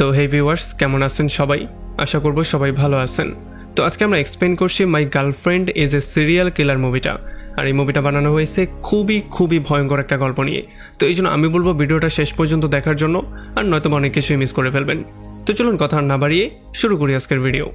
তো হে ভিউয়ার্স, কেমন আছেন সবাই? আশা করব সবাই ভালো আছেন। তো আজকে আমরা এক্সপ্লেন করছি my girlfriend is a serial killer মুভিটা। আর এই মুভিটা বানানো হয়েছে খুবই ভয়ঙ্কর একটা গল্প নিয়ে। তো এই জন্য আমি বলবো ভিডিওটা শেষ পর্যন্ত দেখার জন্য, আর নয়তো অনেক কিছুই মিস করে ফেলবেন। তো চলুন কথা না বাড়িয়ে শুরু করি আজকের ভিডিও।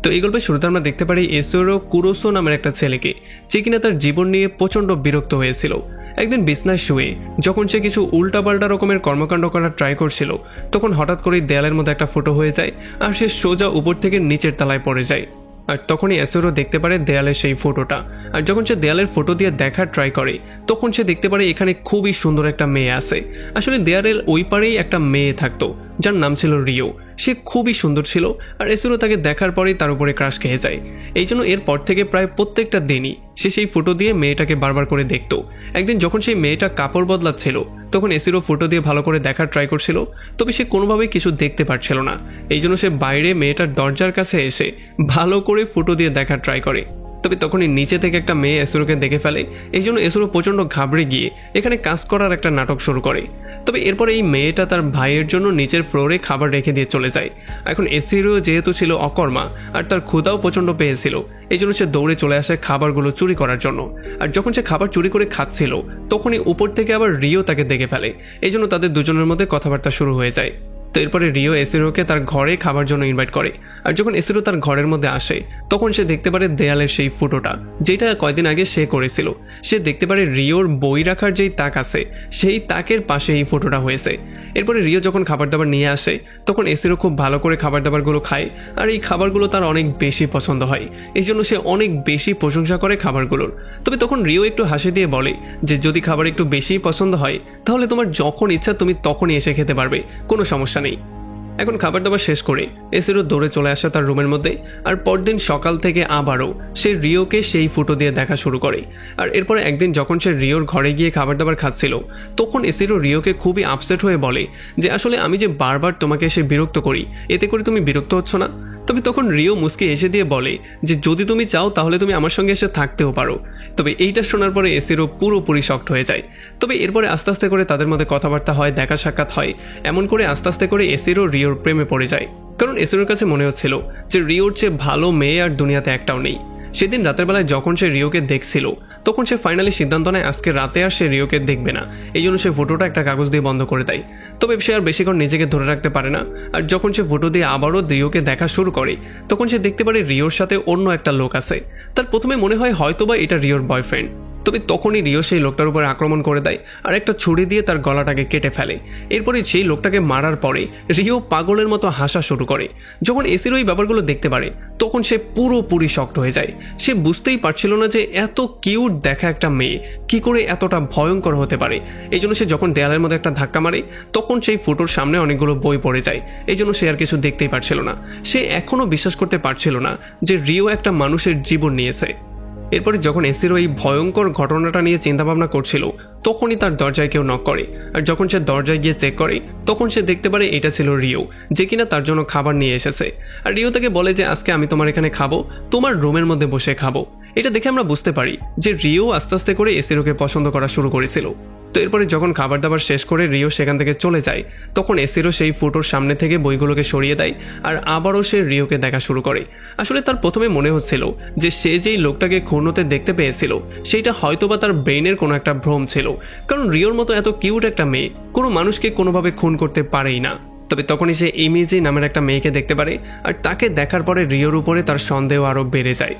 তো এই গল্পের শুরুতে আমরা দেখতে পারি এসোরো কুরোসো নামের একটা ছেলেকে, যে কিনা তার জীবন নিয়ে প্রচণ্ড বিরক্ত হয়েছিল। একদিন বিছনায় শুয়ে যখন সে কিছু উল্টাপাল্টা রকমের কর্মকাণ্ড করার ট্রাই করছিল, তখন হঠাৎ করেই দেয়ালের মধ্যে একটা ফুটো হয়ে যায়, আর সে সোজা উপর থেকে নিচের তলায় পড়ে যায়। আর তখনই এসোরো দেখতে পারে দেয়ালের সেই ফটোটা। আর যখন সে দেয়ালের ফটো দিয়ে দেখার ট্রাই করে, তখন সে দেখতে পারে এখানে খুবই সুন্দর একটা মেয়ে আছে। আসলে দেয়ালের ওই পারেই একটা মেয়ে থাকতো, যার নাম ছিল রিও। সে খুবই সুন্দর ছিল, আর এসোরো তাকে দেখার পরেই তার উপরে ক্রাশ খেয়ে যায়। এই জন্য এরপর থেকে প্রায় প্রত্যেকটা দিনই সে সেই ফটো দিয়ে মেয়েটাকে বারবার করে দেখত। একদিন যখন সেই মেয়েটা কাপড় বদলাচ্ছিল, তখন এসিরো ফটো দিয়ে ভালো করে দেখার ট্রাই করছিল, তবে সে কোনোভাবেই কিছু দেখতে পারছিল না। এই জন্য সে বাইরে মেয়েটার দরজার কাছে এসে ভালো করে ফটো দিয়ে দেখার ট্রাই করে। তবে তখনই নিচে থেকে একটা মেয়ে এসিরোকে দেখে ফেলে। এই জন্য এসিরো প্রচণ্ড ঘাবড়ে গিয়ে এখানে কাজ করার একটা নাটক শুরু করে। তবে এরপরে এই মেয়েটা তার ভাইয়ের জন্য নিচের ফ্লোরে খাবার রেখে দিয়ে চলে যায়। এখন এসিরো যেহেতু ছিল অকর্মা, আর তার ক্ষুধাও প্রচণ্ড পেয়েছিল, এই জন্য সে দৌড়ে চলে আসে খাবারগুলো চুরি করার জন্য। আর যখন সে খাবার চুরি করে খাচ্ছিল, তখনই উপর থেকে আবার রিও তাকে দেখে ফেলে। এই জন্য তাদের দুজনের মধ্যে কথাবার্তা শুরু হয়ে যায়। তো এরপরে রিও এসিরোকে তার ঘরে খাবার জন্য ইনভাইট করে। আর যখন এসিরো তার ঘরের মধ্যে আসে, তখন সে দেখতে পারে দেয়ালের সেই ফটোটা, যেটা কয়েকদিন আগে সে করেছিল। সে দেখতে পারে রিওর বই রাখার যেই তাক আছে, সেই তাকের পাশে এই ফটোটা হয়েছে। এরপরে রিও যখন খাবার দাবার নিয়ে আসে, তখন এসিরো খুব ভালো করে খাবার দাবারগুলো খায়, আর এই খাবারগুলো তার অনেক বেশি পছন্দ হয়। এই জন্য সে অনেক বেশি প্রশংসা করে খাবারগুলোর। তবে তখন রিও একটু হাসি দিয়ে বলে যে যদি খাবার একটু বেশিই পছন্দ হয়, তাহলে তোমার যখন ইচ্ছা তুমি তখনই এসে খেতে পারবে, কোনো সমস্যা নেই। এখন খাবার দাবার শেষ করে এসিরো দৌড়ে চলে আসে তার রুমের মধ্যে। আর পরদিন সকাল থেকে আবারও সে রিওকে সেই ফটো দিয়ে দেখা শুরু করে। আর এরপরে একদিন যখন সে রিওর ঘরে গিয়ে খাবার দাবার খাচ্ছিল, তখন এসিরো রিওকে খুবই আপসেট হয়ে বলে যে আসলে আমি যে বারবার তোমাকে এসে বিরক্ত করি, এতে করে তুমি বিরক্ত হচ্ছ না? তবে তখন রিও মুস্কি এসে দিয়ে বলে যে যদি তুমি চাও তাহলে তুমি আমার সঙ্গে এসে থাকতেও পারো। তবে এইটা শোনার পরে এসিরো পুরোপুরি শকড হয়ে যায়। তবে এরপরে আস্তে আস্তে করে তাদের মধ্যে কথাবার্তা হয়, দেখা সাক্ষাৎ হয়। এমন করে আস্তে আস্তে করে এসিরো রিওর প্রেমে পড়ে যায়। কারণ এসিরোর কাছে মনে হচ্ছিল যে রিওর চেয়ে ভালো মেয়ে আর দুনিয়াতে একটাও নেই। সেদিন রাতের বেলায় যখন সে রিওকে দেখছিল, তখন সে ফাইনালি সিদ্ধান্ত নেয় আজকে রাতে আর সে রিওকে দেখবে না। এই জন্য সে ফটোটা একটা কাগজ দিয়ে বন্ধ করে দেয়। তবে সে আর বেশিক্ষণ নিজেকে ধরে রাখতে পারে না। আর যখন সে ফটো দিয়ে আবারও রিওকে দেখা শুরু করে, তখন সে দেখতে পারে রিওর সাথে অন্য একটা লোক আছে। তার প্রথমে মনে হয় হয়তোবা এটা রিওর বয়ফ্রেন্ড। তবে তখনই রিও সেই লোকটার উপর আক্রমণ করে দেয়, আর একটা ছুরি দিয়ে তার গলাটাকে কেটে ফেলে। এরপরে সেই লোকটাকে মারার পরে রিও পাগলের মতো হাসা শুরু করে। যখন এসির ওই ব্যাপারগুলো দেখতে পারে, তখন সে পুরোপুরি শকড হয়ে যায়। সে বুঝতেই পারছিল না যে এত কিউট দেখা একটা মেয়ে কি করে এতটা ভয়ঙ্কর হতে পারে। এই জন্য সে যখন দেয়ালের মধ্যে একটা ধাক্কা মারে, তখন সেই ফটোর সামনে অনেকগুলো বই পড়ে যায়। এই জন্য সে আর কিছু দেখতেই পারছিল না। সে এখনো বিশ্বাস করতে পারছিল না যে রিও একটা মানুষের জীবন নিয়েছে। এরপরে যখন এসিরো এই ভয়ঙ্কর ঘটনাটা নিয়ে চিন্তাভাবনা করছিল, তখনই তার দরজায় কেউ নক করে। আর যখন সে দরজায় গিয়ে চেক করে, তখন সে দেখতে পারে এটা ছিল রিও, যে কিনা তার জন্য খাবার নিয়ে এসেছে। আর রিও তাকে বলে যে আজকে আমি তোমার এখানে খাবো, তোমার রুমের মধ্যে বসে খাবো। এটা দেখে আমরা বুঝতে পারি যে রিও আস্তে আস্তে করে এসিরোকে পছন্দ করা শুরু করেছিল। তো এরপরে যখন খাবার দাবার শেষ করে রিও সেখান থেকে চলে যায়, তখন এসিরো সেই ফটোর সামনে থেকে বইগুলোকে সরিয়ে দেয়, আর আবারও সে রিওকে দেখা শুরু করে। আসলে তার প্রথমে মনে হচ্ছিল যে সে যেই লোকটাকে খুন হতে দেখতে পেয়েছিল, সেইটা হয়তোবা তার ব্রেইনের কোনো একটা ভ্রম ছিল। কারণ রিওর মতো এত কিউট একটা মেয়ে কোনো মানুষকে কোনোভাবে খুন করতে পারেই না। তবে তখনই সে ইমিজি নামের একটা মেয়েকে দেখতে পারে, আর তাকে দেখার পরে রিওর উপরে তার সন্দেহ আরও বেড়ে যায়।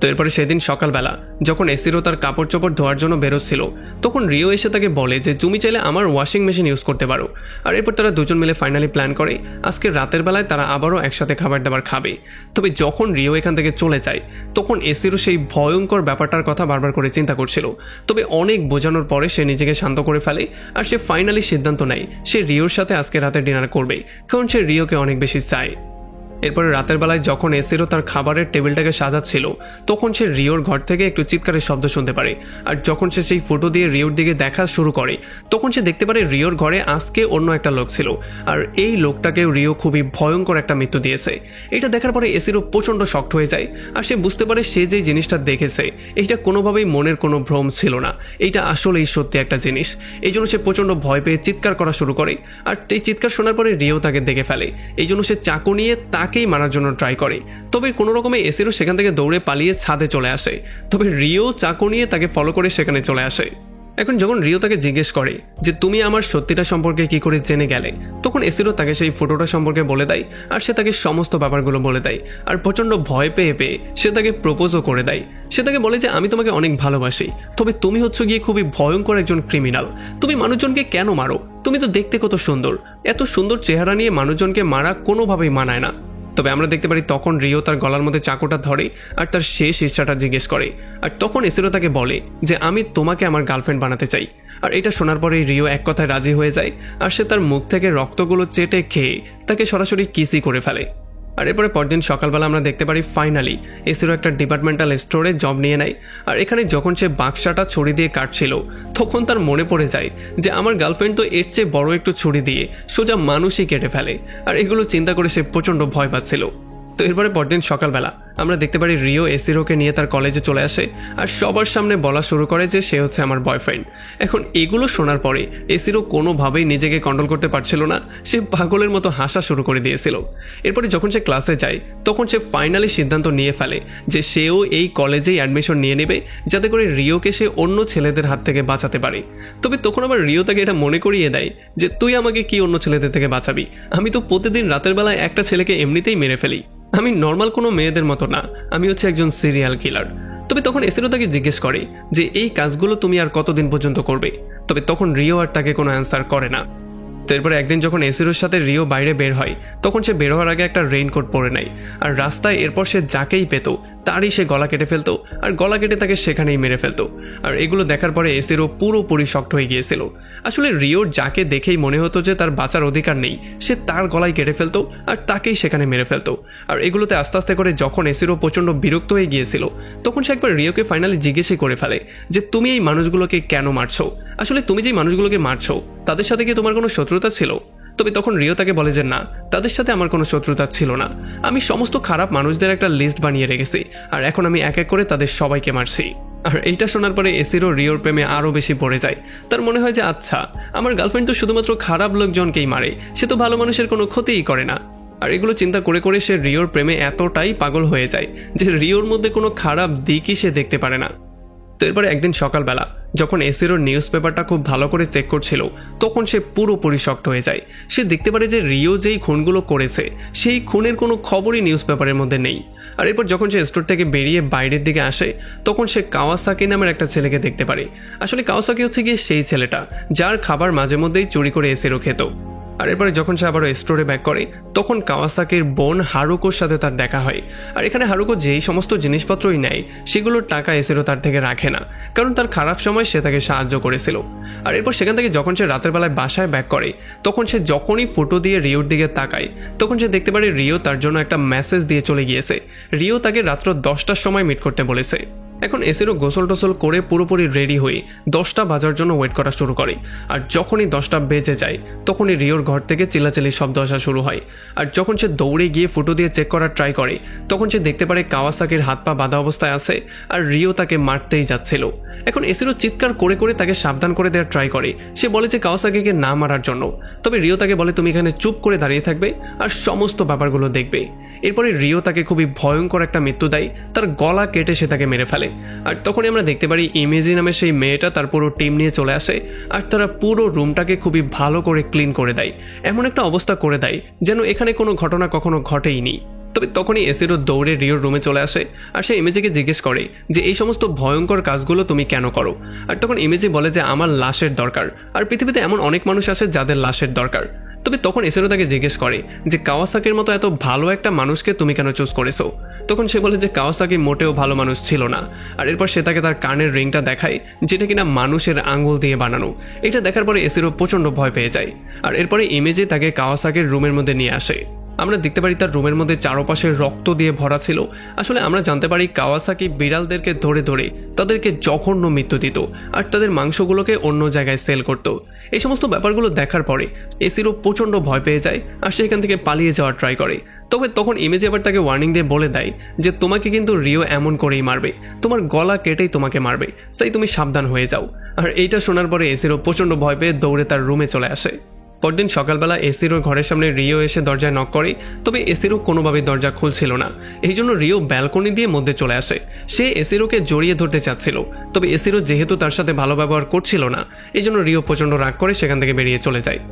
তো এরপরে সেদিন সকালবেলা যখন এসিরো তার কাপড় চোপড় ধোয়ার জন্য বেরোচ্ছিল, তখন রিও এসে তাকে বলে যে তুমি চাইলে আমার ওয়াশিং মেশিন ইউজ করতে পারো। আর এরপর তারা দুজন মিলে ফাইনালি প্ল্যান করে আজকে রাতের বেলায় তারা আবারও একসাথে খাবার দাবার খাবে। তবে যখন রিও এখান থেকে চলে যায়, তখন এসিরো সেই ভয়ঙ্কর ব্যাপারটার কথা বারবার করে চিন্তা করছিল। তবে অনেক বোঝানোর পরে সে নিজেকে শান্ত করে ফেলে, আর সে ফাইনালি সিদ্ধান্ত নেয় সে রিওর সাথে আজকে রাতে ডিনার করবে, কারণ সে রিওকে অনেক বেশি চায়। এরপরে রাতের বেলায় যখন এসিরো তার খাবারের টেবিলটাকে সাজাচ্ছিল তখন সে রিওর ঘর থেকে একটু চিৎকারের শব্দ শুনতে পারে। আর যখন সে সেই ফটো দিয়ে রিওর দিকে দেখা শুরু করে তখন সে দেখতে পারে রিওর ঘরে আজকে অন্য একটা লোক ছিল, আর এই লোকটাকে রিও খুবই ভয়ঙ্কর একটা মৃত্যু দিয়েছে। এটা দেখার পরে এসিরো প্রচণ্ড শক্ট হয়ে যায়, আর সে বুঝতে পারে সে যে জিনিসটা দেখেছে এইটা কোনোভাবেই মনের কোনো ভ্রম ছিল না, এইটা আসলেই সত্যি একটা জিনিস। এই জন্য সে প্রচণ্ড ভয় পেয়ে চিৎকার করা শুরু করে, আর এই চিৎকার শোনার পরে রিও তাকে দেখে ফেলে। এই জন্য সে চাকু নিয়ে তাকেই মারার জন্য ট্রাই করে, তবে কোনো রকমে এসিরো সেখান থেকে দৌড়ে পালিয়ে ছাদে চলে আসে। তবে রিও চাকু নিয়ে তাকে ফলো করে সেখানে চলে আসে। এখন যখন রিও তাকে জিজ্ঞেস করে যে তুমি আমার সত্যিটা সম্পর্কে কি করে জেনে গেলে, তখন এসিরো তাকে সেই ফটোটা সম্পর্কে বলে দেয়, আর সে তাকে সমস্ত ব্যাপারগুলো বলে দেয়। আর প্রচণ্ড ভয় পেয়ে সে তাকে প্রপোজও করে দেয়। সে তাকে বলে যে আমি তোমাকে অনেক ভালোবাসি, তবে তুমি হচ্ছে গিয়ে খুবই ভয়ঙ্কর একজন ক্রিমিনাল, তুমি মানুষজনকে কেন মারো, তুমি তো দেখতে কত সুন্দর, এত সুন্দর চেহারা নিয়ে মানুষজনকে মারা কোনোভাবেই মানায় না। তবে আমরা দেখতে পারি তখন রিও তার গলার মধ্যে চাকুটা ধরে আর তার শেষ ইচ্ছাটা জিজ্ঞেস করে, আর তখন এসিরো তাকে বলে যে আমি তোমাকে আমার গার্লফ্রেন্ড বানাতে চাই। আর এটা শোনার পরে রিও এক কথায় রাজি হয়ে যায়, আর সে তার মুখ থেকে রক্তগুলো চেটে খেয়ে তাকে সরাসরি কিসই করে ফেলে। আর এরপরে পরদিন সকালবেলা আমরা দেখতে পারি ফাইনালি এসিরো একটা ডিপার্টমেন্টাল স্টোরে জব নিয়ে নেয়। আর এখানে যখন সে বাক্সাটা ছুরি দিয়ে কাটছিল তখন তার মনে পড়ে যায় যে আমার গার্লফ্রেন্ড তো এর চেয়ে বড় একটু ছুরি দিয়ে সোজা মানুষই কেটে ফেলে, আর এগুলো চিন্তা করে সে প্রচণ্ড ভয় পাচ্ছিল। তো এরপরে পরদিন সকালবেলা আমরা দেখতে পারি রিও এসিরোকে নিয়ে তার কলেজে চলে আসে, আর সবার সামনে বলা শুরু করে যে সে হচ্ছে আমার বয়ফ্রেন্ড। এখন এগুলো শোনার পরে এসিরো কোনোভাবেই নিজেকে কন্ট্রোল করতে পারছিল না, সে পাগলের মতো হাসা শুরু করে দিয়েছিল। এরপরে যখন সে ক্লাসে যায় তখন সে ফাইনালি সিদ্ধান্ত নিয়ে ফেলে যে সেও এই কলেজেই অ্যাডমিশন নিয়ে নেবে, যাতে করে রিওকে সে অন্য ছেলেদের হাত থেকে বাঁচাতে পারে। তবে তখন আবার রিও তাকে এটা মনে করিয়ে দেয় যে তুই আমাকে কি অন্য ছেলেদের থেকে বাঁচাবি, আমি তো প্রতিদিন রাতের বেলায় একটা ছেলেকে এমনিতেই মেরে ফেলি, আমি নর্মাল কোনো মেয়েদের মতো না, আমি হচ্ছে একজন সিরিয়াল কিলার। তবে তখন এসিরো তাকে জিজ্ঞেস করে যে এই কাজগুলো তুমি আর কতদিন পর্যন্ত করবে, তবে তখন রিও আর তাকে কোনো অ্যান্সার করে না। তো এরপরে একদিন যখন এসিরোর সাথে রিও বাইরে বের হয় তখন সে বের হওয়ার আগে একটা রেইনকোট পরে নেয়, আর রাস্তায় এরপর সে যাকেই পেত তারই সে গলা কেটে ফেলতো, আর গলা কেটে তাকে সেখানেই মেরে ফেলতো। আর এগুলো দেখার পরে এসিরো পুরোপুরি শক্ট হয়ে গিয়েছিল। আসলে রিওর যাকে দেখেই মনে হতো যে তার বাঁচার অধিকার নেই, সে তার গলায় কেটে ফেলতো আর তাকেই সেখানে মেরে ফেলতো। আর এগুলোতে আস্তে আস্তে করে যখন এসিরো প্রচণ্ড বিরক্ত হয়ে গিয়েছিল তখন সে একবার রিওকে ফাইনালি জিজ্ঞেসই করে ফেলে যে তুমি এই মানুষগুলোকে কেন মারছো, আসলে তুমি যেই মানুষগুলোকে মারছো তাদের সাথে কি তোমার কোনো শত্রুতা ছিল? তবে তখন রিও তাকে বলে যে না, তাদের সাথে আমার কোনো শত্রুতা ছিল না, আমি সমস্ত খারাপ মানুষদের একটা লিস্ট বানিয়ে রেখেছি, আর এখন আমি এক এক করে তাদের সবাইকে মারছি। আর এইটা শোনার পরে এসিরো রিওর প্রেমে আরও বেশি পড়ে যায়। তার মনে হয় যে আচ্ছা, আমার গার্লফ্রেন্ড তো শুধুমাত্র খারাপ লোকজনকেই মারে, সে তো ভালো মানুষের কোনো ক্ষতিই করে না। আর এগুলো চিন্তা করে করে সে রিওর প্রেমে এতটাই পাগল হয়ে যায় যে রিওর মধ্যে কোনো খারাপ দিকই সে দেখতে পারে না। তো এরপরে একদিন সকালবেলা যখন এসিরোর নিউজ পেপারটা খুব ভালো করে চেক করছিল তখন সে পুরোপুরি শক্ট হয়ে যায়। সে দেখতে পারে যে রিও যেই খুনগুলো করেছে সেই খুনের কোনো খবরই নিউজ পেপারের মধ্যে নেই। আর এরপর যখন সে স্টোর থেকে বেরিয়ে বাইরের দিকে আসে তখন সে কাওয়াসাকি নামের একটা ছেলেকে দেখতে পারে। আসলে কাওয়াসাকি হচ্ছে গিয়ে সেই ছেলেটা যার খাবার মাঝে মধ্যেই চুরি করে এসিরো খেত। আর এরপরে যখন সে আবারও স্টোরে ব্যাক করে তখন কাওয়াসাকির বোন হারুকোর সাথে তার দেখা হয়। আর এখানে হারুকো যেই সমস্ত জিনিসপত্রই নেয় সেগুলোর টাকা এসিরো তার থেকে রাখে না, কারণ তার খারাপ সময় সে তাকে সাহায্য করেছিল। আর এরপর সেখান থেকে যখন সে রাতের বেলায় বাসায় ব্যাক করে তখন সে যখনই ফটো দিয়ে রিওর দিকে তাকায় তখন সে দেখতে পারে রিও তার জন্য একটা মেসেজ দিয়ে চলে গিয়েছে। রিও তাকে রাত্র 10টার সময় মিট করতে বলেছে। এখন এসিরো গোসল টোসল করে পুরোপুরি রেডি হয়ে 10টা বাজার জন্য ওয়েট করা শুরু করে। আর যখনই 10টা বেজে যায় তখনই রিওর ঘর থেকে চিল্লাচিল্লির শব্দ আসা শুরু হয়। আর যখন সে দৌড়ে গিয়ে ফুটো দিয়ে চেক করার ট্রাই করে তখন সে দেখতে পারে কাওয়াসাকির হাত পা বাঁধা অবস্থায় আছে আর রিও তাকে মারতেই যাচ্ছিল। এখন এসিরো চিৎকার করে করে তাকে সাবধান করে দেওয়ার ট্রাই করে, সে বলে যে কাওয়াসাকিকে না মারার জন্য। তবে রিও তাকে বলে তুমি এখানে চুপ করে দাঁড়িয়ে থাকবে আর সমস্ত ব্যাপারগুলো দেখবে। এরপরে রিও তাকে খুবই ভয়ঙ্কর একটা মৃত্যু দেয়, তার গলা কেটে সে তাকে মেরে ফেলে। আর তখনই আমরা দেখতে পারি ইমেজি নামের সেই মেয়েটা তার পুরো টিম নিয়ে চলে আসে আর তারা পুরো রুমটাকে খুবই ভালো করে ক্লিন করে দেয়, এমন একটা অবস্থা করে দেয় যেন এখানে কোনো ঘটনা কখনো ঘটেইনি। তবে তখনই এসিরো দৌড়ে রিওর রুমে চলে আসে আর সে ইমেজিকে জিজ্ঞেস করে যে এই সমস্ত ভয়ঙ্কর কাজগুলো তুমি কেন করো। আর তখন ইমেজি বলে যে আমার লাশের দরকার, আর পৃথিবীতে এমন অনেক মানুষ আছে যাদের লাশের দরকার। তবে তখন এসিরো তাকে জিজ্ঞেস করে যে কাওয়াসাকির মতো এত ভালো একটা মানুষকে তুমি কেন চুজ করেছো। তখন সে বলে যে কাওয়াসাকি মোটেও ভালো মানুষ ছিল না। আর এরপর সে তাকে তার কানের রিংটা দেখায় যেটা কিনা মানুষের আঙুল দিয়ে বানানো। এটা দেখার পরে এসিরো প্রচণ্ড ভয় পেয়ে যায়। আর এরপরে ইমেজে তাকে কাওয়াসাকির রুমের মধ্যে নিয়ে আসে। আমরা দেখতে পারি তার রুমের মধ্যে চারপাশে রক্ত দিয়ে ভরা ছিল। আসলে আমরা জানতে পারি কাওয়াসাকি বিড়ালদেরকে ধরে ধরে তাদেরকে জঘন্য মৃত্যু দিত আর তাদের মাংসগুলোকে অন্য জায়গায় সেল করত। এই সমস্ত ব্যাপারগুলো দেখার পরে এসিরো প্রচণ্ড ভয় পেয়ে যায় আর সেখান থেকে পালিয়ে যাওয়ার ট্রাই করে। তবে তখন ইমেজ আবার তাকে ওয়ার্নিং দিয়ে বলে দেয় যে তোমাকে কিন্তু রিও এমন করেই মারবে, তোমার গলা কেটেই তোমাকে মারবে, তাই তুমি সাবধান হয়ে যাও। আর এইটা শোনার পরে এসিরো প্রচণ্ড ভয় পেয়ে দৌড়ে তার রুমে চলে আসে। পরদিন সকালবেলা এসিরোর ঘরের সামনে রিও এসে দরজায় নক করে, তবে এসিরো কোনোভাবেই দরজা খুলছিল না। এই জন্য রিও ব্যালকনি দিয়ে মধ্যে চলে আসে। সে এসিরোকে জড়িয়ে ধরতে চাচ্ছিল, তবে এসিরো যেহেতু তার সাথে ভালো ব্যবহার করছিল না, এই জন্য রিও প্রচণ্ড রাগ করে সেখান থেকে বেরিয়ে চলে যায়।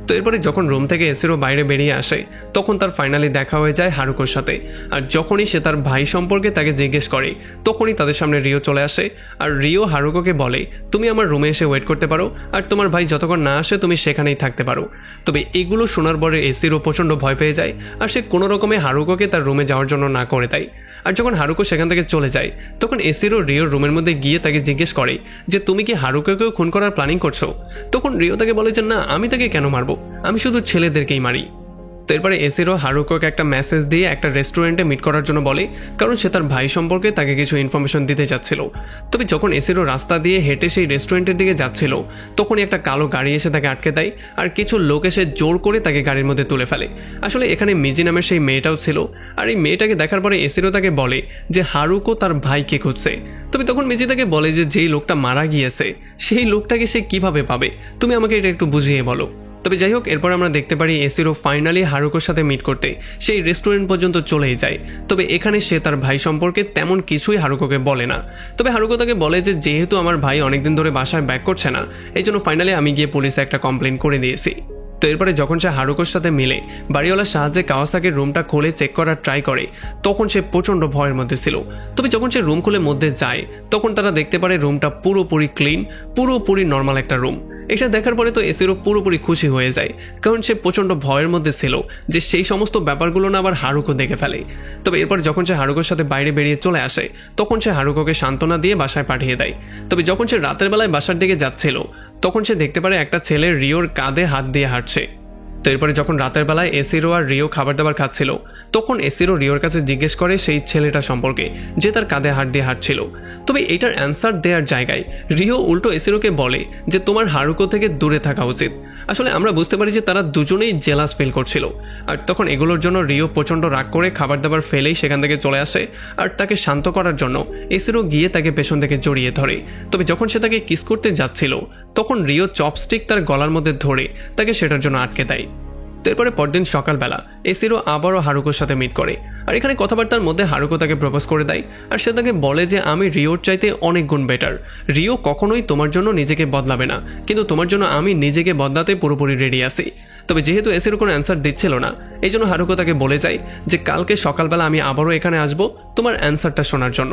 তো এরপরে যখন রুম থেকে এসিরো বাইরে বেরিয়ে আসে তখন তার ফাইনালি দেখা হয়ে যায় হারুকোর সাথে। আর যখনই সে তার ভাই সম্পর্কে তাকে জিজ্ঞেস করে তখনই তাদের সামনে রিও চলে আসে। আর রিও হারুকোকে বলে, তুমি আমার রুমে এসে ওয়েট করতে পারো আর তোমার ভাই যতক্ষণ না আসে তুমি সেখানেই থাকতে পারো। তবে এগুলো শোনার পরে এসিরো প্রচণ্ড ভয় পেয়ে যায় আর সে কোনো রকমে হারুকোকে তার রুমে যাওয়ার জন্য না করে দেয়। আর যখন হারুকো সেখান থেকে চলে যায় তখন এসিরো রিওর রুমের মধ্যে গিয়ে তাকে জিজ্ঞেস করে যে তুমি কি হারুকোকেও খুন করার প্ল্যানিং করছো? তখন রিও তাকে বলে যে না, আমি তাকে কেন মারবো, আমি শুধু ছেলেদেরকেই মারি। তো এরপরে এসিরো হারুকোকে একটা মেসেজ দিয়ে একটা রেস্টুরেন্টে মিট করার জন্য বলে, কারণ সে তার ভাই সম্পর্কে তাকে কিছু ইনফরমেশন দিতে যাচ্ছিল। তবে যখন এসিরো রাস্তা দিয়ে হেঁটে সেই রেস্টুরেন্টের দিকে যাচ্ছিল তখনই একটা কালো গাড়ি এসে তাকে আটকে দেয় আর কিছু লোক এসে জোর করে তাকে গাড়ির মধ্যে তুলে ফেলে। আসলে এখানে মিজি নামের সেই মেয়েটাও ছিল। আর এই মেয়েটাকে দেখার পরে এসিরো তাকে বলে যে হারুকো তার ভাইকে খুঁজছে। তবে তখন মিজি তাকে বলে যে যেই লোকটা মারা গিয়েছে সেই লোকটাকে সে কিভাবে পাবে, তুমি আমাকে এটা একটু বুঝিয়ে বলো। তবে যাই হোক, এরপর আমরা দেখতে পারি এসিরো ফাইনালি হারুকোর সাথে মিট করতে সেই রেস্টুরেন্ট পর্যন্ত চলেই যায়। তবে এখানে সে তার ভাই সম্পর্কে তেমন কিছুই হারুকোকে বলে না। তবে হারুকো তাকে বলে যে যেহেতু আমার ভাই অনেকদিন ধরে বাসায় ব্যাক করছে না, এই জন্য ফাইনালি আমি গিয়ে পুলিশে একটা কমপ্লেন করে দিয়েছি। তো এরপরে যখন সে হারুকোর সাথে মিলে বাড়িওয়ালার সাহায্যে কাওয়াসাকির রুমটা খুলে চেক করার ট্রাই করে তখন সে প্রচণ্ড ভয়ের মধ্যে ছিল। তবে যখন সে রুম খুলে মধ্যে যায় তখন তারা দেখতে পারে রুমটা পুরোপুরি ক্লিন, পুরোপুরি নর্মাল একটা রুম। এটা দেখার পরে তো এসিরো পুরোপুরি খুশি হয়ে যায়, কারণ সে প্রচণ্ড ভয়ের মধ্যে ছিল যে সেই সমস্ত ব্যাপারগুলো না আবার হারুকো দেখে ফেলে। তবে এরপর যখন সে হারুকোর সাথে বাইরে বেরিয়ে চলে আসে তখন সে হারুকোকে সান্ত্বনা দিয়ে বাসায় পাঠিয়ে দেয়। তবে যখন সে রাতের বেলায় বাসার দিকে যাচ্ছিল তখন সে দেখতে পারে একটা ছেলে রিওর কাঁধে হাত দিয়ে হাঁটছে। তো এরপরে যখন রাতের বেলায় এসিরো আর রিও খাবার দাবার খাচ্ছিল তখন এসিরো রিওর কাছে জিজ্ঞেস করে সেই ছেলেটা সম্পর্কে যে তার কাঁধে হাত দিয়ে হাঁটছিল। তবে এটার অ্যান্সার দেওয়ার জায়গায় রিও উল্টো এসিরোকে বলে যে তোমার হারুকো থেকে দূরে থাকা উচিত। আসলে আমরা বুঝতে পারি যে তারা দুজনেই জেলাস ফিল করছিল। আর তখন এগুলোর জন্য রিও প্রচণ্ড রাগ করে খাবার দাবার ফেলেই সেখান থেকে চলে আসে। আর তাকে শান্ত করার জন্য এসিরো গিয়ে তাকে পেছন থেকে জড়িয়ে ধরে। তবে যখন সে তাকে কিস করতে যাচ্ছিল তখন রিও চপস্টিক তার গলার মধ্যে ধরে তাকে সেটার জন্য আটকে দেয়। তো এরপরে পরদিন সকালবেলা এসিরো আবারও হারুকোর সাথে মিট করে। আর এখানে কথাবার্তার মধ্যে হারুকো তাকে প্রপোজ করে দেয় আর সে তাকে বলে যে আমি রিওর চাইতে অনেক গুণ বেটার, রিও কখনোই তোমার জন্য নিজেকে বদলাবে না, কিন্তু তোমার জন্য আমি নিজেকে বদলাতে পুরোপুরি রেডি আছি। তবে যেহেতু এসিরো কোনো অ্যান্সার দিচ্ছিল না এই জন্য হারুকো তাকে বলে যায় যে কালকে সকালবেলা আমি আবারও এখানে আসবো তোমার অ্যান্সারটা শোনার জন্য।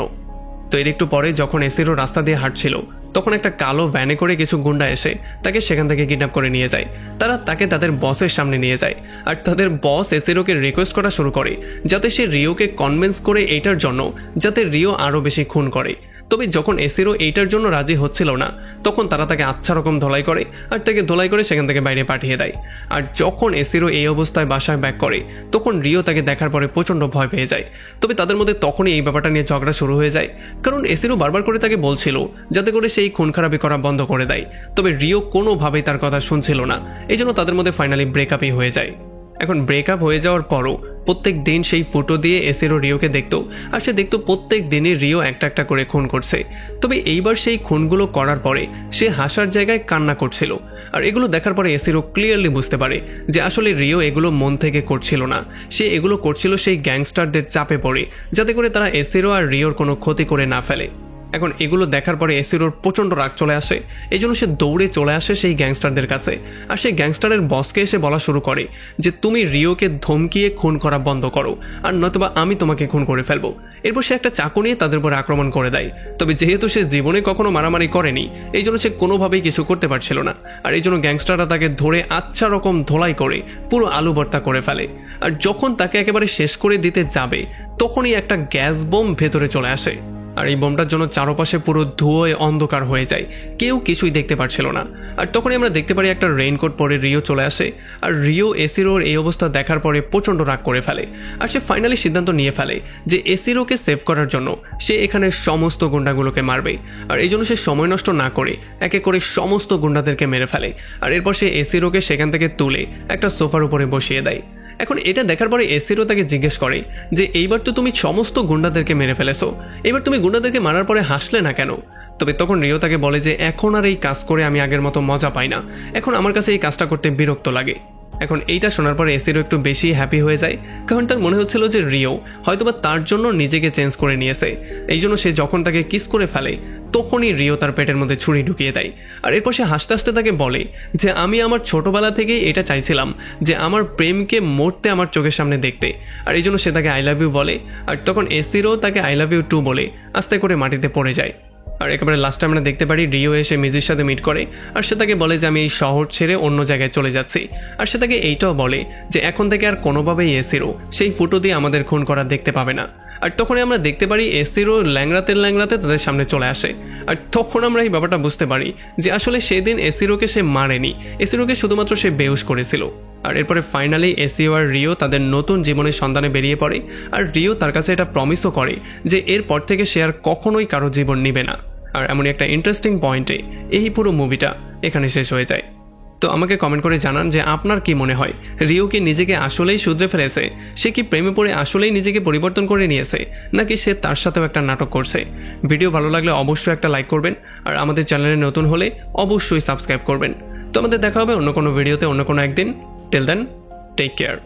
তো এর একটু পরে যখন এসিরো রাস্তা দিয়ে হাঁটছিল তখন একটা কালো ভ্যানে করে কিছু গুন্ডা এসে তাকে সেখান থেকে কিডন্যাপ করে নিয়ে যায়। তারা তাকে তাদের বসের সামনে নিয়ে যায় আর তাদের বস এসিরোকে রিকোয়েস্ট করা শুরু করে যাতে সে রিওকে কনভিন্স করে এইটার জন্য যাতে রিও আরও বেশি খুন করে। তবে যখন এসিরো এইটার জন্য রাজি হচ্ছিল না তখন তারা তাকে আচ্ছা রকম ধোলাই করে আর তাকে ধোলাই করে সেখান থেকে বাইরে পাঠিয়ে দেয়। আর যখন এসিরো এই অবস্থায় বাসায় ব্যাক করে তখন রিও তাকে দেখার পরে প্রচণ্ড ভয় পেয়ে যায়। তবে তাদের মধ্যে তখনই এই ব্যাপারটা নিয়ে ঝগড়া শুরু হয়ে যায়, কারণ এসিরো বারবার করে তাকে বলছিল যাতে করে সেই খুন খারাপি করা বন্ধ করে দেয়। তবে রিও কোনোভাবেই তার কথা শুনছিল না, এই জন্য তাদের মধ্যে ফাইনালি ব্রেকআপই হয়ে যায়। এখন ব্রেকআপ হয়ে যাওয়ার পরও প্রত্যেক দিন সেই ফটো দিয়ে এসিরো রিওকে দেখতো আর সে দেখতো প্রত্যেক দিনই রিও একটা একটা করে খুন করছে। তবে এইবার সেই খুনগুলো করার পরে সে হাসার জায়গায় কান্না করছিল। আর এগুলো দেখার পরে এসিরো ক্লিয়ারলি বুঝতে পারে যে আসলে রিও এগুলো মন থেকে করছিল না, সে এগুলো করছিল সেই গ্যাংস্টারদের চাপে পড়ে যাতে করে তারা এসিরো আর রিওর কোনো ক্ষতি করে না ফেলে। এখন এগুলো দেখার পরে এসিরোর প্রচণ্ড রাগ চলে আসে, এই জন্য সে দৌড়ে চলে আসে সেই গ্যাংস্টারদের কাছে আর সেই গ্যাংস্টারের বসকে এসে বলা শুরু করে যে তুমি রিওকে ধমকিয়ে খুন করা বন্ধ করো আর নয়তোবা আমি তোমাকে খুন করে ফেলবো। এরপর সে একটা চাকু নিয়ে তাদের উপর আক্রমণ করে দেয়। তবে যেহেতু সে জীবনে কখনো মারামারি করেনি এই জন্য সে কোনোভাবেই কিছু করতে পারছিল না। আর এই জন্য গ্যাংস্টাররা তাকে ধরে আচ্ছা রকম ধোলাই করে পুরো আলু ভর্তা করে ফেলে। আর যখন তাকে একেবারে শেষ করে দিতে যাবে তখনই একটা গ্যাস বোম ভেতরে চলে আসে আর এই বোমটার জন্য চারপাশে পুরো ধুয়োয় অন্ধকার হয়ে যায়, কেউ কিছুই দেখতে পারছিল না। আর তখনই আমরা দেখতে পারি একটা রেইনকোট পরে রিও চলে আসে আর রিও এসিরোর এই অবস্থা দেখার পরে প্রচণ্ড রাগ করে ফেলে আর সে ফাইনালি সিদ্ধান্ত নিয়ে ফেলে যে এসিরোকে সেভ করার জন্য সে এখানে সমস্ত গুন্ডাগুলোকে মারবে আর এই জন্য সে সময় নষ্ট না করে একে করে সমস্ত গুন্ডাদেরকে মেরে ফেলে আর এরপর সে এসিরোকে সেখান থেকে তুলে একটা সোফার উপরে বসিয়ে দেয়। এখন এটা দেখার পরে এসিরো তাকে জিজ্ঞেস করে যে এইবার তো তুমি সমস্ত গুন্ডাদেরকে মেরে ফেলেছো, এবার তুমি গুন্ডাদেরকে মারার পরে হাসলে না কেন? তবে তখন রিও তাকে বলে যে এখন আর এই কাজ করে আমি আগের মতো মজা পাই না, এখন আমার কাছে এই কাজটা করতে বিরক্ত লাগে। এখন এইটা শোনার পরে এসিরো একটু বেশি হ্যাপি হয়ে যায়, কারণ তার মনে হচ্ছিল যে রিও হয়তোবা তার জন্য নিজেকে চেঞ্জ করে নিয়েছে। এই জন্য সে যখন তাকে কিস করে ফেলে তখনই রিও তার পেটের মধ্যে ছুরি ঢুকিয়ে দেয় আর এরপর সে হাসতে হাসতে তাকে বলে যে আমি আমার ছোটবেলা থেকেই এটা চাইছিলাম যে আমার প্রেমকে মরতে আমার চোখের সামনে দেখতে, আর এই জন্য সে তাকে আই লাভ ইউ বলে। আর তখন এসিরো তাকে আই লাভ ইউ টু বলে আস্তে করে মাটিতে পড়ে যায়। আর একেবারে লাস্টে আমরা দেখতে পারি রিও এসে মিজির সাথে মিট করে আর সে তাকে বলে যে আমি এই শহর ছেড়ে অন্য জায়গায় চলে যাচ্ছি। আর সে তাকে এইটাও বলে যে এখন থেকে আর কোনোভাবেই এসিরো সেই ফুটো দিয়ে আমাদের খুন করা দেখতে পাবে না। আর তখনই আমরা দেখতে পারি এসিরো ল্যাংড়াতে তাদের সামনে চলে আসে। আর তখন আমরা এই ব্যাপারটা বুঝতে পারি যে আসলে সেদিন এসিরোকে সে মারেনি, এসিরোকে শুধুমাত্র সে বেহুশ করেছিল। আর এরপরে ফাইনালি এসিও আর রিও তাদের নতুন জীবনের সন্ধানে বেরিয়ে পড়ে আর রিও তার কাছে এটা প্রমিসও করে যে এরপর থেকে সে আর কখনোই কারো জীবন নিবে না। আর এমনই একটা ইন্টারেস্টিং পয়েন্টে এই পুরো মুভিটা এখানে শেষ হয়ে যায়। তো আমাকে কমেন্ট করে জানান যে আপনার কি মনে হয়, রিও কি নিজেকে আসলেই শুধরে ফেলেছে? সে কি প্রেমে পড়ে আসলেই নিজেকে পরিবর্তন করে নিয়েছে, নাকি সে তার সাথেও একটা নাটক করছে? ভিডিও ভালো লাগলে অবশ্যই একটা লাইক করবেন আর আমাদের চ্যানেলে নতুন হলে অবশ্যই সাবস্ক্রাইব করবেন। তো আমাদের দেখা হবে অন্য কোনো ভিডিওতে অন্য কোনো একদিন। Till then, take care.